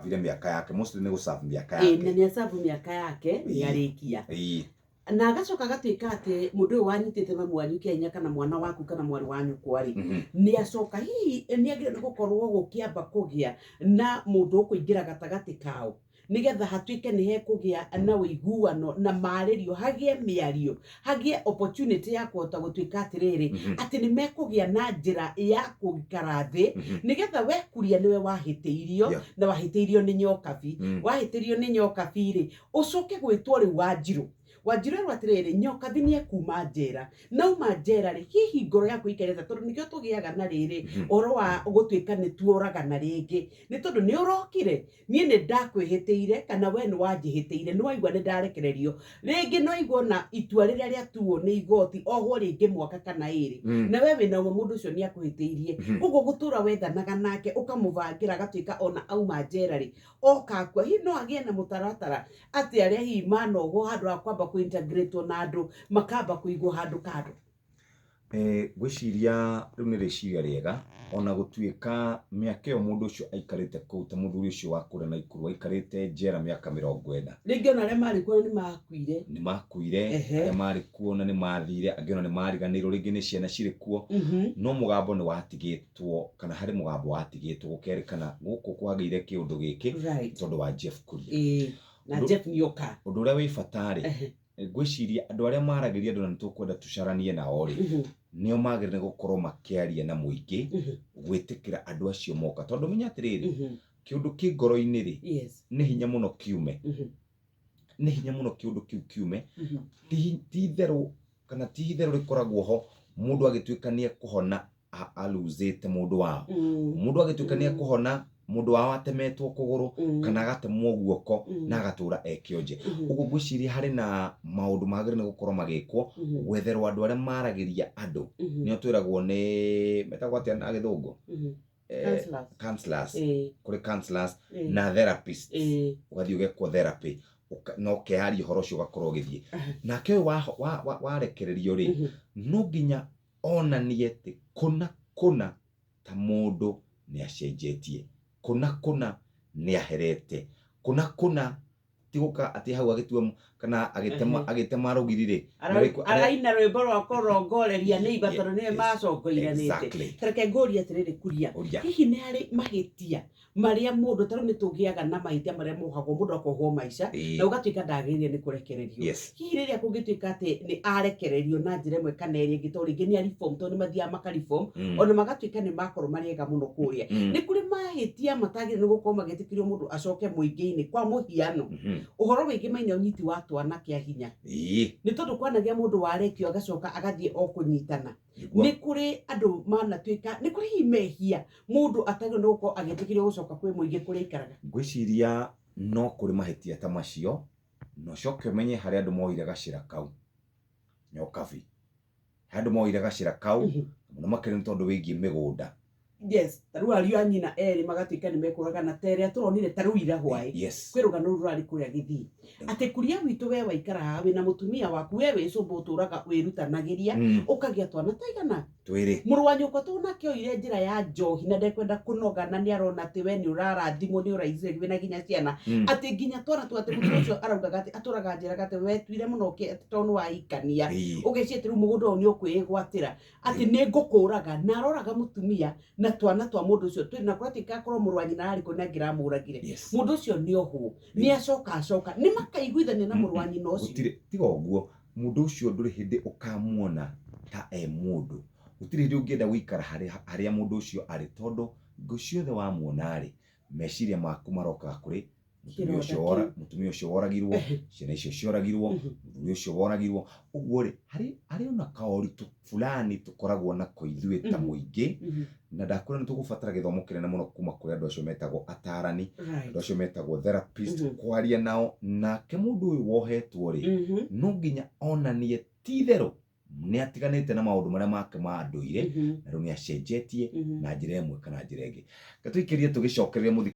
savire miaka yake mostly ni gusavu miaka na yake ni asabu miaka yake ni arikia na agacoka agatuika ati mundu uyu wanyitite mamu wanyu Kenya kana mwana waku kana mwari wanyu kwari ni acoka hihi ni agire gukorwo gukiamba kugia na mundu ukuingira gatagati kao nigetha hatuike ni hekugia na wiguano na maririo hagie miario hagie opportunity ya kuhota gutuika atiriri ati ni mekugia na njira ya kugikara thi nigetha we kuria niwe wahiteirio na wahiteirio ni nyokabi wahiteirio ni nyokabi ri ucoke gwitwo ri Wanjiru Wanjiru atiriri nyokabi ni ekuma njera nauma njera ri hihi ngoro yaku ikereza tondu nikio tugiaga na riri oro wa gutuika ni tuoraga na ringi ni tondu ni urokire nie ni ndakwihiteire kana we ni wanjihiteire ni waigua ni ndarekererio ringi no igwo na itua riria ria tuo ni igoti ohwo ringi mwaka kana iri na we wina mundu ucio ni akuhiteirie ugo gutura wethanaga nake ukamuvangira agatuika ona auma njera ri okakwa hi no agie na mutaratara ati aria hi manogo handu akwamba kuintegrate na andu makamba kuigwo handu kando gwiciria riu ni riciria riega ona gutuika miaka yo mundu ucio aikarite kuu ta muthuri ucio wa kure na ikuru aikarite njera miaka 40 ringi ona aria mari kuo ni makuire aria mari kuo na ni mathire angi ona ni mariganirwo ringi ni ciana ciri kuo no mugambo ni watigitwo kana hari mugambo watigitwo gukerikana guku kwagire kiundu giki tondu wa Jeff Kuria na Jeff Nyoka undu uria wi fatari gwiciria andu aria maragiria andu na nitukwenda tucaranie nao ri nio magirire gukorwo makiaria na muingi gwitikira andu acio moka tondu menya atiriri kiundu ki ngoro-ini ri ni hinya muno kiume ni hinya muno kiundu kiu kiume ti theru kana ti theru rikoragwo ho mundu agituika ni ekuhona aluzite mundu wao mundu agituika ni ekuhona mundu wao atemetwo kuguru kana agatemwo guoko na agatura ekionje ugu gwiciria hari na maundu magire ni gukorwo magikwo gwetherwo andu aria maragiria andu nio twiragwo ni metagwo atia na githungu counselors kuri counselors na therapists ugathi ugekwo therapy no keari horo cio gakorwo githie nake warekererio ri no nginya onanie ti kuna ta mundu ni acenjetie kuna ni aherete kuna tiguka ati hau agitua kana agitema rugirire araina rwimbo rwa kurongoreria ni ibataro ni macokoiranite tareke ngori atiriri Kuria hihi ni ari mahitia maria mundu taru ni tugiaga na mahitia maria muhagwo mundu akohwo maisha na ugatuika ndagirire ni kurekererio hihi riria kungituika ati ni arekererio na njira imwe kana iri ngito ringi ni reform to ni mathia makariform ona magatuika ni makorwo mariega muno kuria ni kuri mahitia matagire ni gukorwo magitikirio mundu acoke muingi-ini kwa muhiano uhoro wingi maina unyiti wa twana kia hinya ni tondu kwanagia mundu warekio agacoka agathie o kunyitana ni kuri andu manatuika ni kuri himehia mundu atagire no gukorwo agitikirio gucoka kwi muingi kuri ikaraga gwiciria no kuri mahitia ta macio no coke menye hari andu moire gacira kau nyokabi handu moire gacira kau no makire tondu wingi migunda taru ariu anyina eri magatuika ni mekuraga na tere turonire taru ira hwai kwirugano rurari kuria githii ati Kuria witu we waikara hawe na mutumia waku we wicumba uturaga wirutanagiria ukagia twana taigana twiri muru wa nyuko tu nakio ire njira ya njohi na ndekwenda kunoga na ni arona ati we ni urarathimo ni uraizire wina ginya ciana ati ginya twana tu ati mutumia ucio araugaga ati aturaga njira gati we twire muno ki tonu wa ikania ugeciete ru mugunda ni ukwigwatira ati ni ngukuraga na aroraga mutumia na twana twa mundu ucio twina kwatika korwo muru wa nyina ari kuna ngiramuragire mundu ucio ni ohu ni acoka ni makaiguithania na muru wa nyina ucio tiga uguo mundu ucio nduri hindi ukamuona ta mundu gutire hindi ungienda guikara haria mundu ucio ari tondu nguciothe wa muona ari meciria maku maroka kuri mutumia ucio woragirwo ciana icio cioragirwo muthuri ucio woragirwo uguo ri hari ona kaoritu fulani tukoragwo na koithue ta muingi na ndakura ni tugubatara githomo kinene muno kuma kuri andu acio metagwo atarani andu acio metagwo therapist kwaria nao nake mundu uyu wohetwo ri no nginya onanie titheru ni atiganite na maundu maria make ma nduire na riu ni acenjetie na njira imwe kana njira ingi gatuikirie tugicokereria